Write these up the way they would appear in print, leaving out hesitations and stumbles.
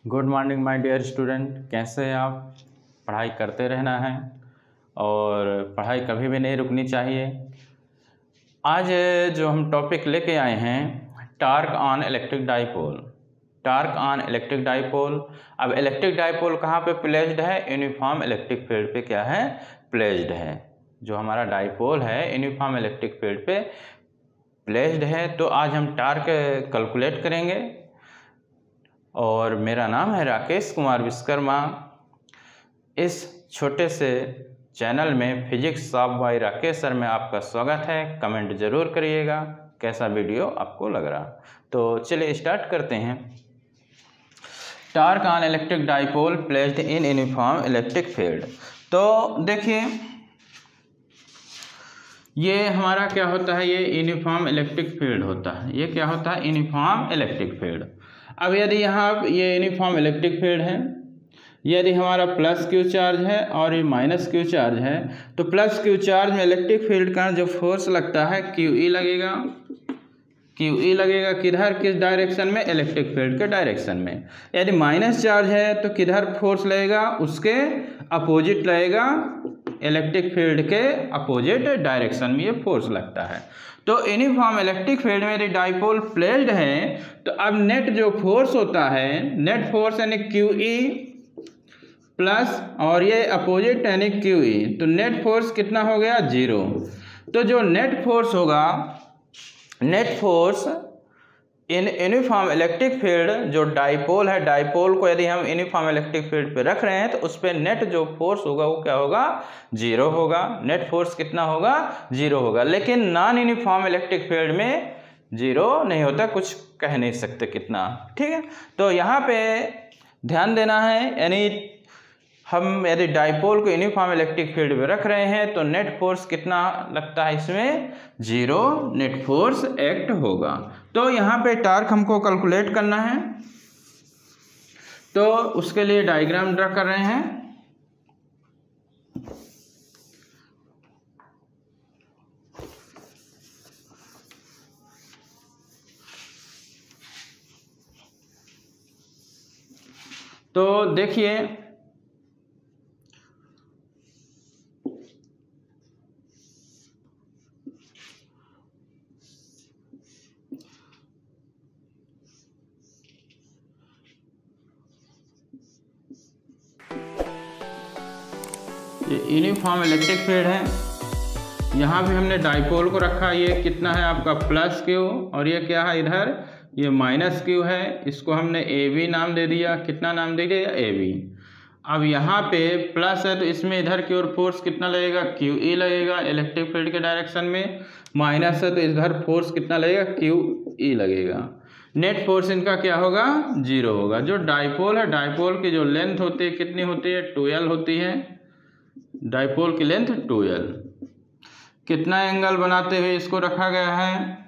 Good morning my dear student. कैसे हैं आप? पढ़ाई करते रहना है और पढ़ाई कभी भी नहीं रुकनी चाहिए। आज जो हम टॉपिक लेके आए हैं, torque on electric dipole. Torque on electric dipole. अब इलेक्ट्रिक डाइपोल कहाँ पे प्लेस्ड है? यूनिफॉर्म इलेक्ट्रिक फील्ड पे क्या है? प्लेस्ड है। जो हमारा डाइपोल है यूनिफॉर्म इलेक्ट्रिक फील्ड पे प्लेस्ड है। तो आज हम टॉर्क कैलकुलेट करेंगे और मेरा नाम है राकेश कुमार विश्वकर्मा। इस छोटे से चैनल में physics of by Rakesh sir में आपका स्वागत है। कमेंट ज़रूर करिएगा कैसा वीडियो आपको लग रहा। तो चलिए स्टार्ट करते हैं। Torque on electric dipole placed in uniform electric field. तो देखिए ये हमारा क्या होता है? ये यूनिफॉर्म इलेक्ट्रिक फील्ड होता है। ये क्या होता है? Uniform electric field. अब यदि यहाँ ये यूनिफॉर्म इलेक्ट्रिक फील्ड है, यदि हमारा प्लस क्यू चार्ज है और ये माइनस क्यू चार्ज है, तो प्लस क्यू चार्ज में इलेक्ट्रिक फील्ड का जो फोर्स लगता है क्यू ई लगेगा। क्यू ई लगेगा किधर? किस डायरेक्शन में? इलेक्ट्रिक फील्ड के डायरेक्शन में। यदि माइनस चार्ज है तो किधर फोर्स लगेगा? उसके अपोजिट लगेगा, इलेक्ट्रिक फील्ड के अपोजिट डायरेक्शन में ये फोर्स लगता है। तो यूनिफॉर्म इलेक्ट्रिक फील्ड में यदि डाइपोल प्लेस्ड है तो अब नेट जो फोर्स होता है, नेट फोर्स यानी क्यू ई प्लस और ये अपोजिट यानी क्यू ई, तो नेट फोर्स कितना हो गया? 0। तो जो नेट फोर्स होगा, net force in uniform electric field, जो डाइपोल है, डाइपोल को यदि हम यूनिफॉर्म इलेक्ट्रिक फील्ड पे रख रहे हैं तो उस पर नेट जो फोर्स होगा वो क्या होगा? 0 होगा। नेट फोर्स कितना होगा? 0 होगा। लेकिन नॉन यूनिफॉर्म इलेक्ट्रिक फील्ड में 0 नहीं होता, कुछ कह नहीं सकते कितना। ठीक है, तो यहाँ पे ध्यान देना है। यानी हम यदि डाइपोल को यूनिफॉर्म इलेक्ट्रिक फील्ड पे रख रहे हैं तो नेट फोर्स कितना लगता है? इसमें 0 नेट फोर्स एक्ट होगा। तो यहाँ पे टॉर्क हमको कैलकुलेट करना है, तो उसके लिए डायग्राम ड्रा कर रहे हैं। तो देखिए यूनिफॉर्म इलेक्ट्रिक फील्ड है। यहाँ भी हमने डाइपोल को रखा। ये कितना है आपका? प्लस क्यू, और ये क्या है इधर? ये माइनस क्यू है। इसको हमने ए बी नाम दे दिया। कितना नाम दे दिया? A B. अब यहाँ पे प्लस है तो इसमें इधर की ओर फोर्स कितना लगेगा? क्यू ई लगेगा इलेक्ट्रिक फील्ड के डायरेक्शन में। माइनस है तो इधर फोर्स कितना लगेगा? क्यू ई लगेगा। नेट फोर्स इनका क्या होगा? 0 होगा। जो डाइपोल है, डाइपोल की जो लेंथ होती है कितनी होती है? 2l होती है। डाइपोल की लेंथ 2l। कितना एंगल बनाते हुए इसको रखा गया है?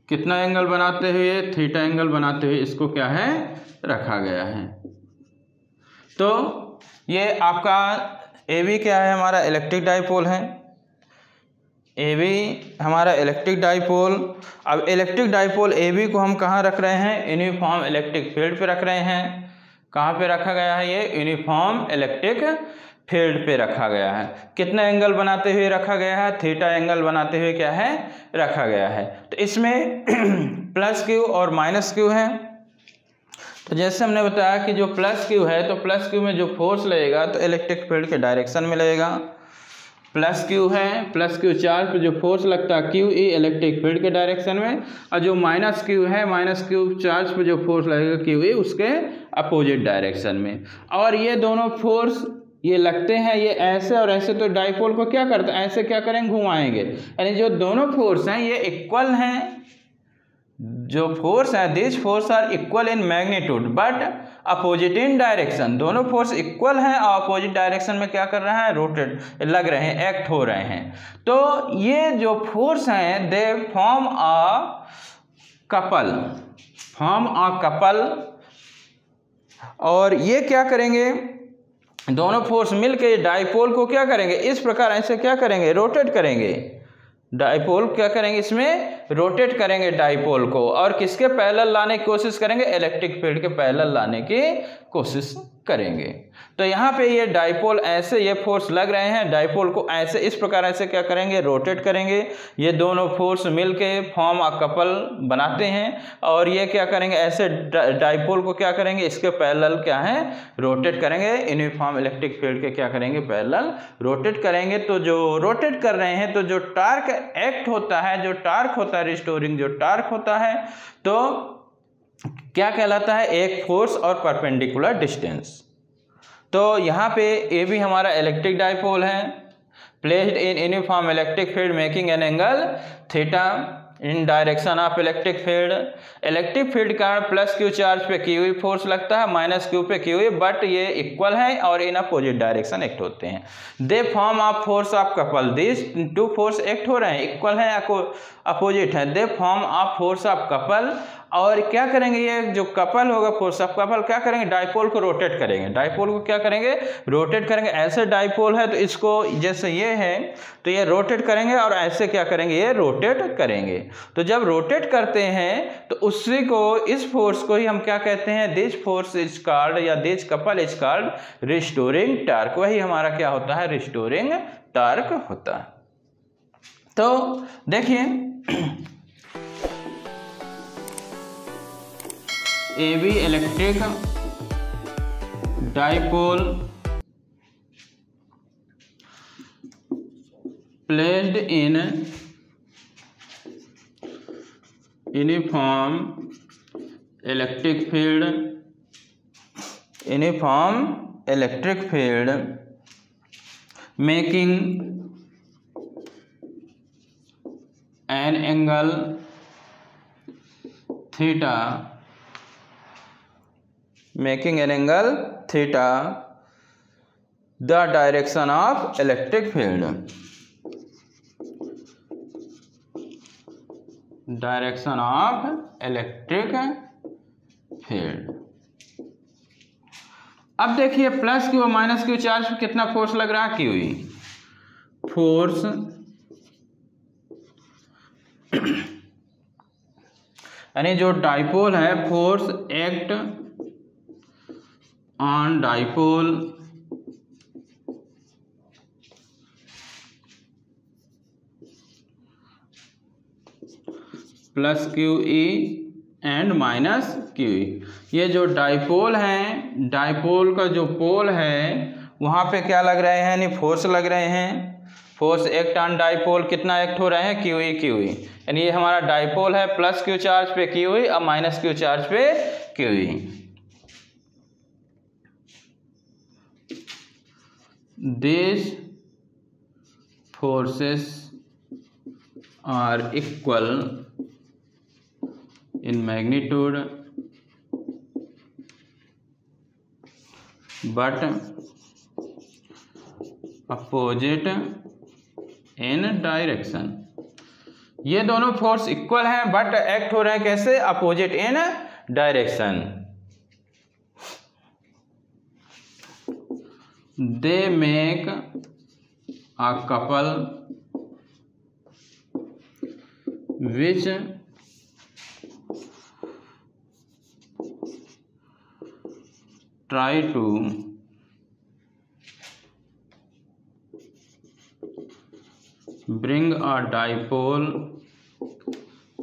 कितना एंगल बनाते हुए? थीटा एंगल बनाते हुए इसको क्या है? रखा गया है। तो ये आपका ए बी क्या है? हमारा इलेक्ट्रिक डाइपोल है। ए बी हमारा इलेक्ट्रिक डाइपोल। अब इलेक्ट्रिक डाइपोल ए बी को हम कहाँ रख रहे हैं? यूनिफॉर्म इलेक्ट्रिक फील्ड पे रख रहे हैं। कहाँ पे रखा गया है? ये यूनिफॉर्म इलेक्ट्रिक फील्ड पे रखा गया है। कितना एंगल बनाते हुए रखा गया है? थीटा एंगल बनाते हुए क्या है? रखा गया है। तो इसमें प्लस क्यू और माइनस क्यू है। तो जैसे हमने बताया कि जो प्लस क्यू है, तो प्लस क्यू में जो फोर्स लगेगा तो इलेक्ट्रिक फील्ड के डायरेक्शन में लगेगा। प्लस क्यू है, प्लस क्यू चार्ज पे जो फोर्स लगता है क्यू ई इलेक्ट्रिक फील्ड के डायरेक्शन में, और जो माइनस क्यू है, माइनस क्यू चार्ज पे जो फोर्स लगेगा क्यू ई उसके अपोजिट डायरेक्शन में। और ये दोनों फोर्स ये लगते हैं, ये ऐसे और ऐसे, तो डाइपोल को क्या करते हैं? ऐसे क्या करेंगे? घुमाएंगे। यानी जो दोनों फोर्स हैं ये इक्वल हैं। जो फोर्स है, this force are equal in magnitude but opposite in direction. दोनों फोर्स इक्वल हैं और अपोजिट डायरेक्शन में क्या कर रहे हैं? रोटेट लग रहे हैं, एक्ट हो रहे हैं। तो ये जो फोर्स हैं दे फॉर्म अ कपल, और ये क्या करेंगे? दोनों फोर्स मिलके डाइपोल को क्या करेंगे? इस प्रकार ऐसे क्या करेंगे? रोटेट करेंगे। डाइपोल क्या करेंगे, इसमें रोटेट करेंगे डाइपोल को, और किसके पैरेलल लाने की कोशिश करेंगे, इलेक्ट्रिक फील्ड के पैरेलल लाने की कोशिश करेंगे। तो यहाँ पे ये डाइपोल ऐसे ये फोर्स लग रहे हैं, डाइपोल को ऐसे इस प्रकार ऐसे क्या करेंगे, रोटेट करेंगे। ये दोनों फोर्स मिलके फॉर्म अ कपल बनाते हैं, और ये क्या करेंगे, ऐसे डाइपोल को क्या करेंगे, इसके पैरेलल क्या है, रोटेट करेंगे। यूनिफॉर्म इलेक्ट्रिक फील्ड के क्या करेंगे, पैरेलल रोटेट करेंगे। तो जो रोटेट कर रहे हैं, तो जो टार्क एक्ट होता है, जो टार्क होता है रिस्टोरिंग जो टार्क होता है, तो क्या कहलाता है, एक फोर्स और परपेंडिकुलर डिस्टेंस। तो यहाँ पे ए भी हमारा इलेक्ट्रिक डाइपोल है, placed in uniform electric field making an angle theta in direction of electric field. Electric field का प्लस क्यू चार्ज पे की हुई फोर्स लगता है, माइनस क्यू पे की हुई, बट ये इक्वल है और इन अपोजिट डायरेक्शन एक्ट होते हैं। They form of force of couple, this two force act हो रहे हैं, इक्वल है अपोजिट है। They form of force of couple, और क्या करेंगे, ये जो कपल होगा फोर्स ऑफ कपल क्या करेंगे, डाइपोल को रोटेट करेंगे। डाइपोल को क्या करेंगे, रोटेट करेंगे। ऐसे डाइपोल है तो इसको जैसे ये है तो ये रोटेट करेंगे, और ऐसे क्या करेंगे, ये रोटेट करेंगे। तो जब रोटेट करते हैं तो उसी को, इस फोर्स को ही हम क्या कहते हैं, दिस फोर्स इज कॉल्ड, या this couple is called restoring torque. वही हमारा क्या होता है, रिस्टोरिंग टार्क होता है। तो देखिए A B electric dipole placed in uniform electric field, uniform electric field making an angle theta, making an angle theta the direction of electric field, direction of electric field। अब देखिए plus Q और minus Q charge पे कितना force लग रहा है, Q force यानी जो डाइपोल है, force act on dipole plus Q E and minus Q E. ये जो डाइपोल हैं, डाइपोल का जो पोल है वहाँ पे क्या लग रहे हैं, यानी फोर्स लग रहे हैं। फोर्स एक्ट ऑन डाइपोल कितना एक्ट हो रहे हैं, क्यू ई, यानी ये हमारा डाइपोल है, प्लस क्यू चार्ज पे क्यू ई और माइनस क्यू चार्ज पे Q E. These forces are equal in magnitude but opposite in direction। ये दोनों फोर्स इक्वल हैं बट एक्ट हो रहे हैं कैसे, opposite in direction. They make a couple which try to bring a dipole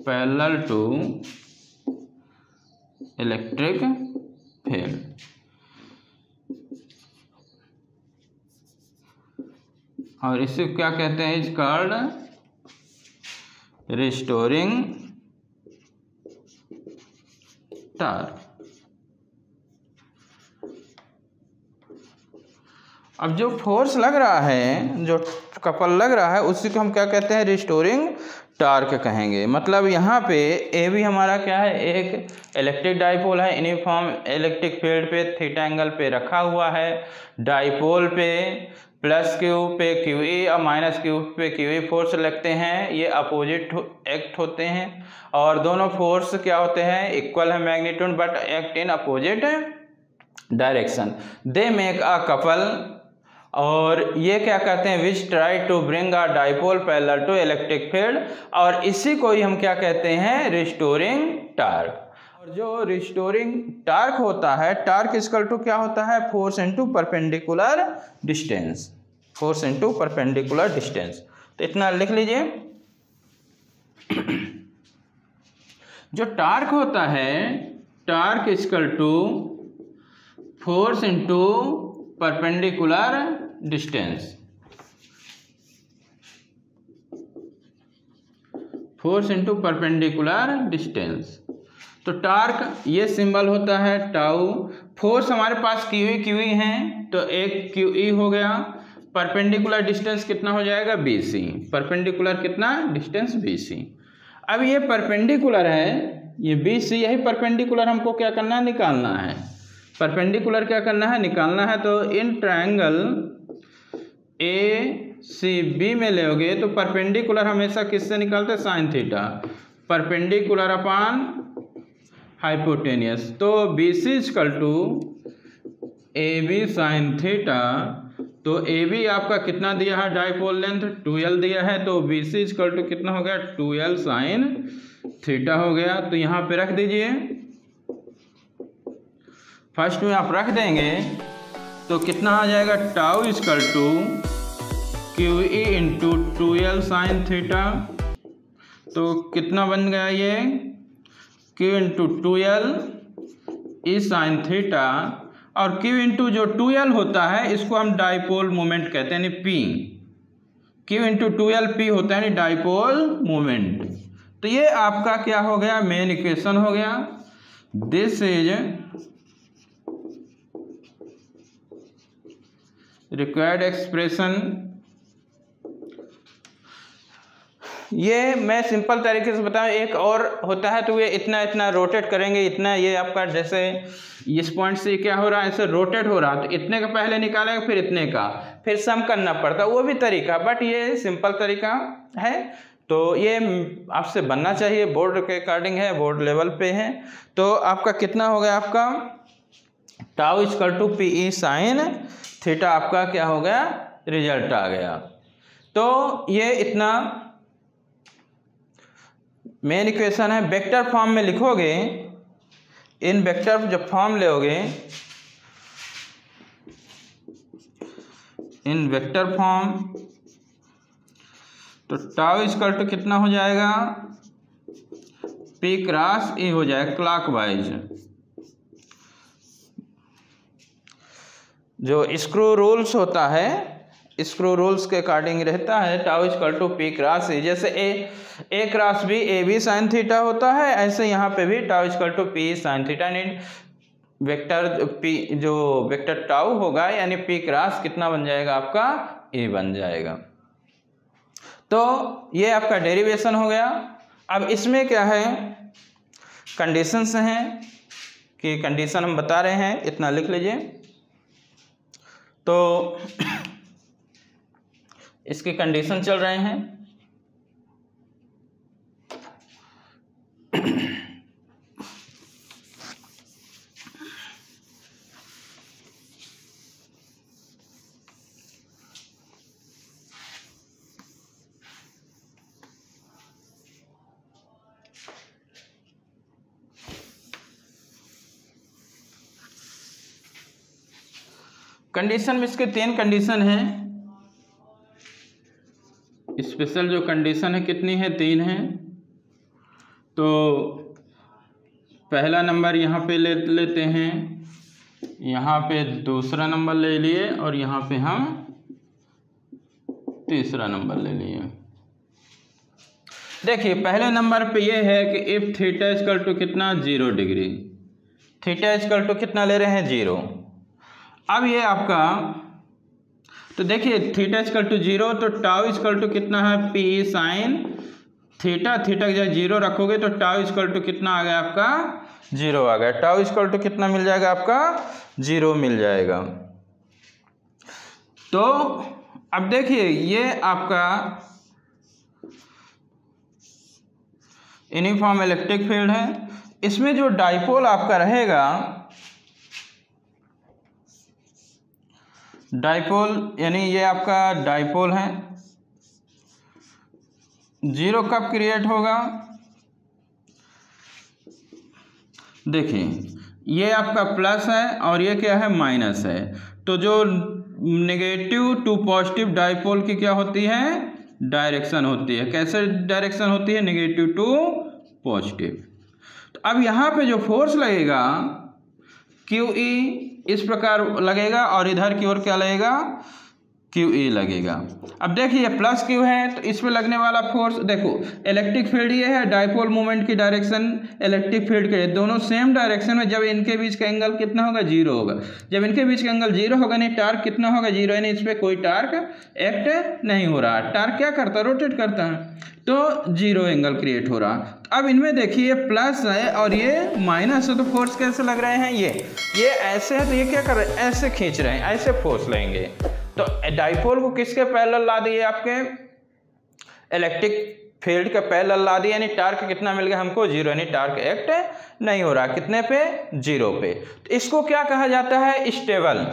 parallel to electric field। और इसे क्या कहते हैं, इज कॉल्ड रिस्टोरिंग टार्क। अब जो फोर्स लग रहा है, जो कपल लग रहा है, उसी को हम क्या कहते हैं, रिस्टोरिंग टार्क कहेंगे। मतलब यहाँ पे ए भी हमारा क्या है, एक इलेक्ट्रिक डाइपोल है, यूनिफॉर्म इलेक्ट्रिक फील्ड पे थीटा एंगल पे रखा हुआ है। डाइपोल पे प्लस क्यू पे क्यू ई और माइनस क्यू पे क्यू ई फोर्स लगते हैं, ये अपोजिट एक्ट होते हैं। और दोनों फोर्स क्या होते हैं, इक्वल है magnitude but act in opposite direction. They make a couple, और ये क्या कहते हैं, which try to bring a dipole parallel to electric field, और इसी को ही हम क्या कहते हैं, रिस्टोरिंग टार्क। और जो रिस्टोरिंग टार्क होता है, टार्क इक्वल टू क्या होता है, force into perpendicular distance, force into perpendicular distance. तो इतना लिख लीजिए। जो टार्क होता है, torque equal to force into perpendicular distance, force into perpendicular distance. तो टार्क ये सिंबल होता है टाउ, फोर्स हमारे पास क्यूई है, तो एक क्यूई हो गया, परपेंडिकुलर डिस्टेंस कितना हो जाएगा, बीसी, परपेंडिकुलर कितना डिस्टेंस बीसी। अब ये परपेंडिकुलर है, ये बीसी, यही परपेंडिकुलर हमको क्या करना है, निकालना है, परपेंडिकुलर क्या करना है, निकालना है। तो in triangle A C B में लोगे तो परपेंडिकुलर हमेशा किससे निकालते हैं, sine theta, perpendicular upon hypotenuse. तो B C equal to A B sine theta, तो ए बी आपका कितना दिया है, डाइपोल लेंथ 2l दिया है, तो बी सी इक्वल टू कितना हो गया, 2l साइन थीटा हो गया। तो यहाँ पे रख दीजिए, फर्स्ट में आप रख देंगे तो कितना आ जाएगा, tau equal to Q E into 2l sine theta. तो कितना बन गया ये, Q into 2l E sine theta, और Q इंटू जो 2l होता है इसको हम डाइपोल मोमेंट कहते हैं, यानी P, Q into 2l P होता है यानी डाइपोल मोमेंट। तो ये आपका क्या हो गया, मेन इक्वेशन हो गया। This is required expression. ये मैं सिंपल तरीके से बताऊं, एक और होता है तो ये इतना इतना रोटेट करेंगे, इतना, ये आपका जैसे इस पॉइंट से क्या हो रहा है, ऐसे रोटेट हो रहा, तो इतने का पहले निकालेंगे, फिर इतने का, फिर सम करना पड़ता, वो भी तरीका, बट ये सिंपल तरीका है। तो ये आपसे बनना चाहिए, बोर्ड के अकॉर्डिंग है, बोर्ड लेवल पे है। तो आपका कितना हो गया, आपका tau equal to P E sine theta, आपका क्या हो गया, रिजल्ट आ गया। तो ये इतना मेन इक्वेशन है। वेक्टर फॉर्म में लिखोगे, इन वेक्टर जब फॉर्म लोगे, इन वेक्टर फॉर्म, तो टाउ इक्वल टू कितना हो जाएगा, पी क्रॉस ई हो जाएगा क्लॉकवाइज। जो स्क्रू रूल्स होता है, स्क्रू रूल्स के अकॉर्डिंग रहता है, tau equal to P cross E. जैसे A cross B, A B sine theta होता है, ऐसे यहाँ पे भी tau equal to P sine theta, यानी वेक्टर पी, जो वेक्टर टाउ होगा यानी पी क्रॉस कितना बन जाएगा, आपका ए बन जाएगा। तो ये आपका डेरिवेशन हो गया। अब इसमें क्या है, कंडीशंस हैं, कि कंडीशन हम बता रहे हैं, इतना लिख लीजिए। तो इसके कंडीशन चल रहे हैं, कंडीशन में इसके 3 कंडीशन हैं। स्पेशल जो कंडीशन है कितनी है, 3 है। तो पहला नंबर यहाँ पे लेते हैं, यहाँ पे दूसरा नंबर ले लिए, और यहाँ पे हम तीसरा नंबर ले लिए। देखिए पहले नंबर पे ये है कि इफ थीटा इक्वल टू कितना, 0 डिग्री, थीटा इक्वल टू कितना ले रहे हैं, 0। अब ये आपका, तो देखिए थीटा इक्वल टू 0, तो टाउ इक्वल टू कितना है, पी साइन थीटा, थीटा की जगह 0 रखोगे तो टाउ इक्वल टू कितना आ गया, आपका 0 आ गया। टाउ इक्वल टू कितना मिल जाएगा, आपका 0 मिल जाएगा। तो अब देखिए ये आपका यूनिफॉर्म इलेक्ट्रिक फील्ड है। इसमें जो डाइपोल आपका रहेगा, डाइपोल यानी ये आपका डाइपोल है, जीरो कब क्रिएट होगा? देखिए ये आपका प्लस है और ये क्या है, माइनस है। तो जो नेगेटिव टू पॉजिटिव डाइपोल की क्या होती है, डायरेक्शन होती है। कैसे डायरेक्शन होती है? Negative to positive. तो अब यहाँ पे जो फोर्स लगेगा QE इस प्रकार लगेगा और इधर की ओर क्या लगेगा, QE लगेगा। अब देखिए प्लस Q है तो इस पे लगने वाला फोर्स, देखो इलेक्ट्रिक फील्ड ये है, डाइपोल मोमेंट की डायरेक्शन इलेक्ट्रिक फील्ड के दोनों सेम डायरेक्शन में। जब इनके बीच का एंगल कितना होगा, जीरो होगा। जब इनके बीच का एंगल जीरो होगा नहीं, टार्क कितना होगा, जीरो, यानी इस पर कोई टार्क एक्ट नहीं हो रहा। टार्क क्या करता है, रोटेट करता है, तो जीरो एंगल क्रिएट हो रहा। अब इनमें देखिए ये प्लस है और ये माइनस है, तो फोर्स कैसे लग रहे हैं, ये ऐसे है तो ये क्या कर रहे हैं, ऐसे खींच रहे हैं, ऐसे फोर्स लेंगे। तो डाइपोल को किसके पैरेलल ला दिए, आपके इलेक्ट्रिक फील्ड के पैरेलल ला दिए, यानी टार्क कितना मिल गया हमको, जीरो, यानी टार्क एक्ट नहीं हो रहा। कितने पे, जीरो पे। तो इसको क्या कहा जाता है, स्टेबल।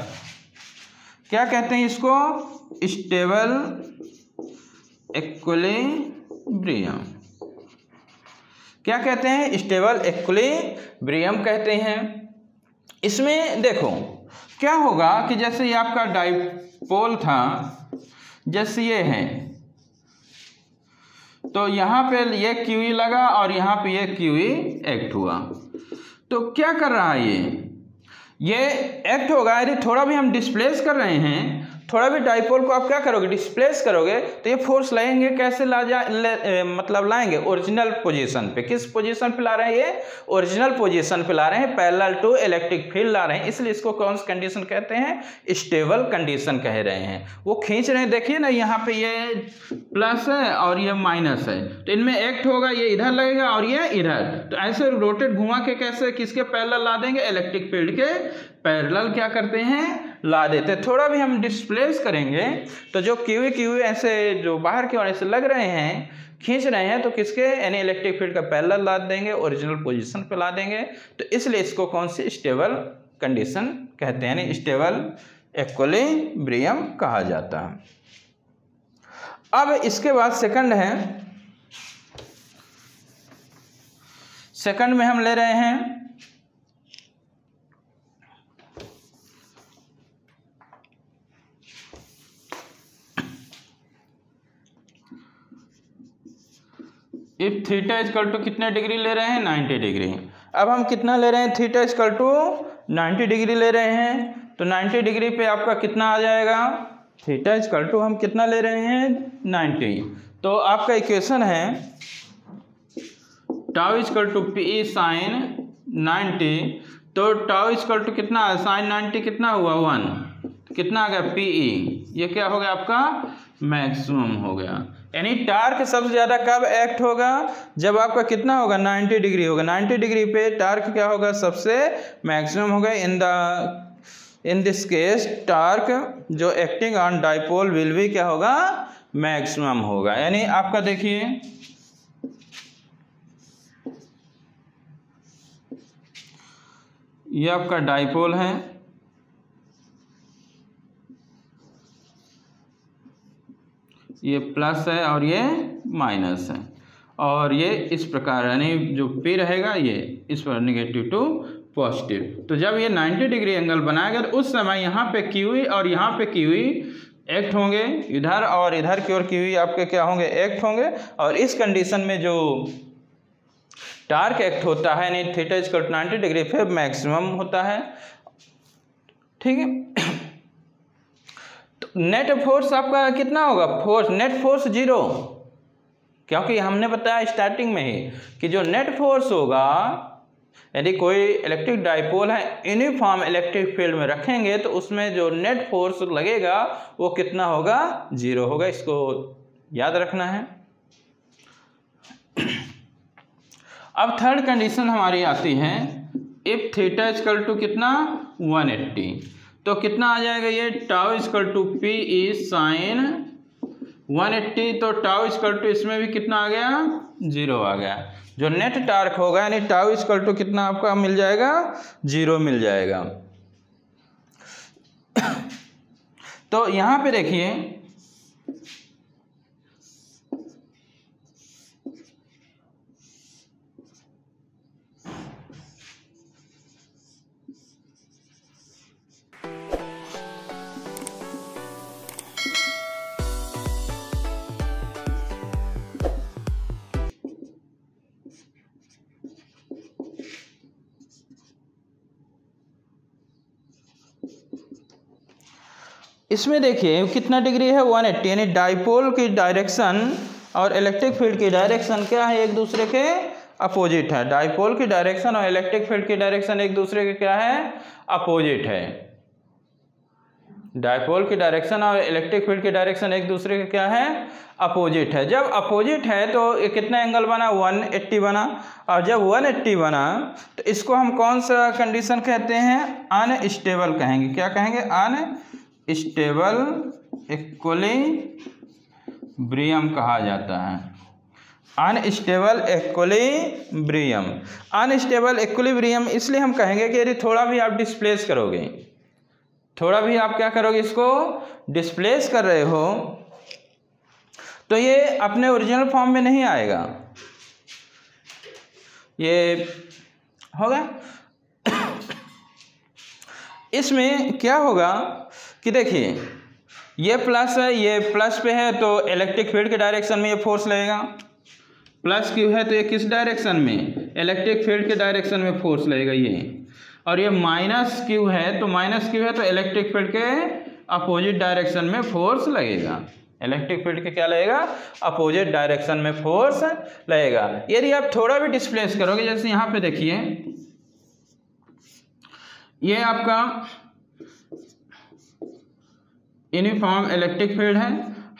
क्या कहते हैं इसको, स्टेबल इक्विलिब्रियम। क्या कहते हैं, स्टेबल इक्विलिब्रियम कहते हैं। इसमें देखो क्या होगा कि जैसे ये आपका डाइपोल था, जैसे ये है, तो यहाँ पे ये QE लगा और यहाँ पे ये QE एक्ट हुआ। तो क्या कर रहा है ये एक्ट होगा। यदि थोड़ा भी हम डिस्प्लेस कर रहे हैं, थोड़ा भी डाइपोल को आप क्या करोगे, डिस्प्लेस करोगे, तो ये फोर्स लाएंगे कैसे, मतलब लाएंगे ओरिजिनल पोजीशन पे। किस पोजीशन पे ला रहे हैं, ये ओरिजिनल पोजीशन पे ला रहे हैं, पैरेलल टू इलेक्ट्रिक फील्ड ला रहे हैं। इसलिए इसको कौन सी कंडीशन कहते हैं, स्टेबल कंडीशन कह रहे हैं। वो खींच रहे हैं, देखिए ना यहाँ पे ये प्लस है और ये माइनस है, तो इनमें एक्ट होगा, ये इधर लगेगा और ये इधर। तो ऐसे रोटेट घुमा के कैसे, किसके पैरेलल ला देंगे, इलेक्ट्रिक फील्ड के पैरेलल क्या करते हैं, ला देते। थोड़ा भी हम डिस्प्लेस करेंगे तो जो QE ऐसे जो बाहर की ओर ऐसे लग रहे हैं, खींच रहे हैं, तो किसके, यानी इलेक्ट्रिक फील्ड का पैरेलल ला देंगे, ओरिजिनल पोजीशन पे ला देंगे। तो इसलिए इसको कौन सी, स्टेबल कंडीशन कहते हैं, यानी स्टेबल इक्विलिब्रियम कहा जाता है। अब इसके बाद सेकंड है, सेकंड में हम ले रहे हैं इफ थीटा इक्वल टू कितने डिग्री ले रहे हैं, 90 डिग्री। अब हम कितना ले रहे हैं, थीटा इक्वल टू 90 डिग्री ले रहे हैं। तो 90 डिग्री पे आपका कितना आ जाएगा, थीटा इक्वल टू हम कितना ले रहे हैं, 90। तो आपका इक्वेशन है tau equal to PE sine 90। तो टाउ इक्वल टू कितना है, साइन 90 कितना हुआ, 1, कितना आ गया, PE। ये क्या हो गया आपका, मैक्सिमम हो गया। यानी टार्क सबसे ज़्यादा कब एक्ट होगा, जब आपका कितना होगा, 90 डिग्री होगा। 90 डिग्री पे टार्क क्या होगा, सबसे मैक्सिमम होगा। इन दिस केस टार्क जो एक्टिंग ऑन डाइपोल विल भी क्या होगा, मैक्सिमम होगा। यानी आपका देखिए ये आपका डाइपोल है, ये प्लस है और ये माइनस है, और ये इस प्रकार, यानी जो P रहेगा ये इस पर नेगेटिव टू पॉजिटिव। तो जब ये 90 डिग्री एंगल बनाएगा तो उस समय यहाँ पे QE और यहाँ पे QE एक्ट होंगे, इधर और इधर की ओर QE आपके क्या होंगे, एक्ट होंगे। और इस कंडीशन में जो टार्क एक्ट होता है, यानी थीटा इक्वल टू 90 डिग्री पे मैक्सिमम होता है, ठीक है। नेट फोर्स आपका कितना होगा, फोर्स, नेट फोर्स 0, क्योंकि हमने बताया स्टार्टिंग में ही कि जो नेट फोर्स होगा, यदि कोई इलेक्ट्रिक डाइपोल है यूनिफॉर्म इलेक्ट्रिक फील्ड में रखेंगे तो उसमें जो नेट फोर्स लगेगा वो कितना होगा, 0 होगा। इसको याद रखना है। अब थर्ड कंडीशन हमारी आती है, इफ थीटा इक्वल टू कितना, 180। तो कितना आ जाएगा ये, tau equal to PE sine 180। तो टाउ इक्वल टू इसमें भी कितना आ गया, 0 आ गया। जो नेट टार्क होगा, यानी टाउ इक्वल टू कितना आपका मिल जाएगा, 0 मिल जाएगा। तो यहाँ पे देखिए इसमें देखिए कितना डिग्री है 180, यानी डाइपोल की डायरेक्शन और इलेक्ट्रिक फील्ड की डायरेक्शन क्या है, एक दूसरे के अपोजिट है। डाइपोल की डायरेक्शन और इलेक्ट्रिक फील्ड की डायरेक्शन एक दूसरे के क्या है, अपोजिट है। डाइपोल की डायरेक्शन और इलेक्ट्रिक फील्ड की डायरेक्शन एक दूसरे के क्या है, अपोजिट है। जब अपोजिट है तो कितना एंगल बना, 180 बना। और जब 180 बना तो इसको हम कौन सा कंडीशन कहते हैं, अनस्टेबल कहेंगे। क्या कहेंगे, अनस्टेबल इक्विलिब्रियम कहा जाता है। Unstable equilibrium. अनस्टेबल इक्विलिब्रियम इसलिए हम कहेंगे कि यदि थोड़ा भी आप डिस्प्लेस करोगे, थोड़ा भी आप क्या करोगे, इसको डिस्प्लेस कर रहे हो तो ये अपने ओरिजिनल फॉर्म में नहीं आएगा। ये होगा इसमें क्या होगा कि देखिए ये प्लस है, ये प्लस पे है तो इलेक्ट्रिक फील्ड के डायरेक्शन में ये फोर्स लगेगा। प्लस क्यू है तो ये किस डायरेक्शन में, इलेक्ट्रिक फील्ड के डायरेक्शन में फोर्स लगेगा ये। और ये माइनस क्यू है तो माइनस क्यू है तो इलेक्ट्रिक फील्ड के अपोजिट डायरेक्शन में फोर्स लगेगा। इलेक्ट्रिक फील्ड के क्या लगेगा, अपोजिट डायरेक्शन में फोर्स लगेगा। यदि आप थोड़ा भी डिस्प्लेस करोगे, जैसे यहाँ पे देखिए ये आपका यूनिफॉर्म इलेक्ट्रिक फील्ड है,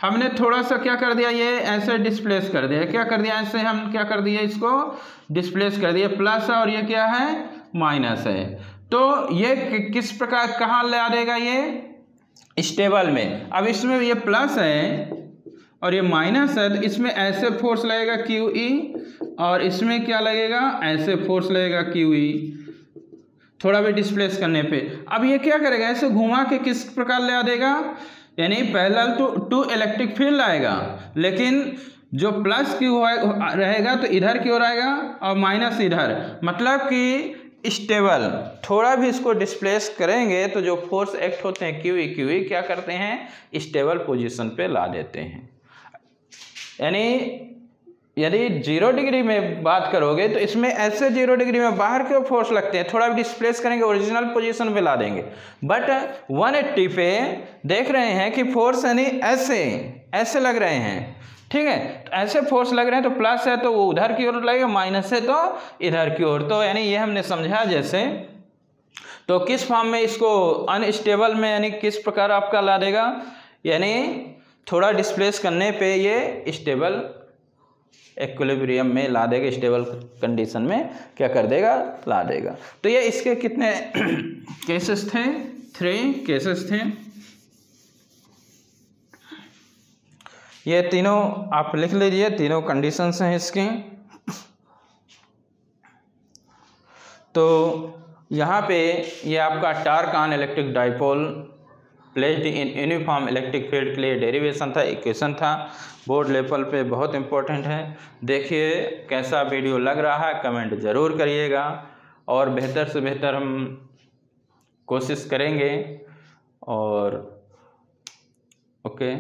हमने थोड़ा सा क्या कर दिया, ये ऐसे डिस्प्लेस कर दिया। क्या कर दिया, ऐसे हम क्या कर दिया, इसको डिस्प्लेस कर दिया। प्लस है और ये क्या है, माइनस है। तो ये किस प्रकार कहाँ ला देगा, ये स्टेबल में। अब इसमें ये प्लस है और ये माइनस है तो इसमें ऐसे फोर्स लगेगा क्यू ई, और इसमें क्या लगेगा, ऐसे फोर्स लगेगा क्यू ई, थोड़ा भी डिस्प्लेस करने पे। अब ये क्या करेगा, ऐसे घुमा के किस प्रकार ला देगा, यानी पैरेलल टू इलेक्ट्रिक फील्ड आएगा, लेकिन जो प्लस क्यू रहेगा तो इधर की ओर आएगा और माइनस इधर, मतलब कि स्टेबल। थोड़ा भी इसको डिस्प्लेस करेंगे तो जो फोर्स एक्ट होते हैं क्यू ई क्या करते हैं, स्टेबल पोजीशन पे ला देते हैं। यानी यदि 0 डिग्री में बात करोगे तो इसमें ऐसे 0 डिग्री में बाहर के फोर्स लगते हैं, थोड़ा भी डिस्प्लेस करेंगे ओरिजिनल पोजीशन पे ला देंगे। बट 180 पे देख रहे हैं कि फोर्स यानी ऐसे लग रहे हैं, ठीक है। तो ऐसे फोर्स लग रहे हैं तो प्लस है तो वो उधर की ओर लगेगा, माइनस है तो इधर की ओर। तो यानी ये हमने समझा जैसे, तो किस फॉर्म में इसको अनस्टेबल में यानी किस प्रकार आपका ला देगा, यानी थोड़ा डिस्प्लेस करने पे ये स्टेबल इक्विलिब्रियम में ला देगा, स्टेबल कंडीशन में क्या कर देगा, ला देगा। तो ये इसके कितने केसेस थे, 3 केसेस थे। ये तीनों आप लिख लीजिए, तीनों कंडीशंस हैं इसकी। तो यहाँ पे ये आपका torque on electric dipole placed in uniform electric field के लिए डेरिवेशन था, इक्वेशन था, बोर्ड लेवल पे बहुत इंपॉर्टेंट है। देखिए कैसा वीडियो लग रहा है, कमेंट ज़रूर करिएगा और बेहतर से बेहतर हम कोशिश करेंगे। और ओके।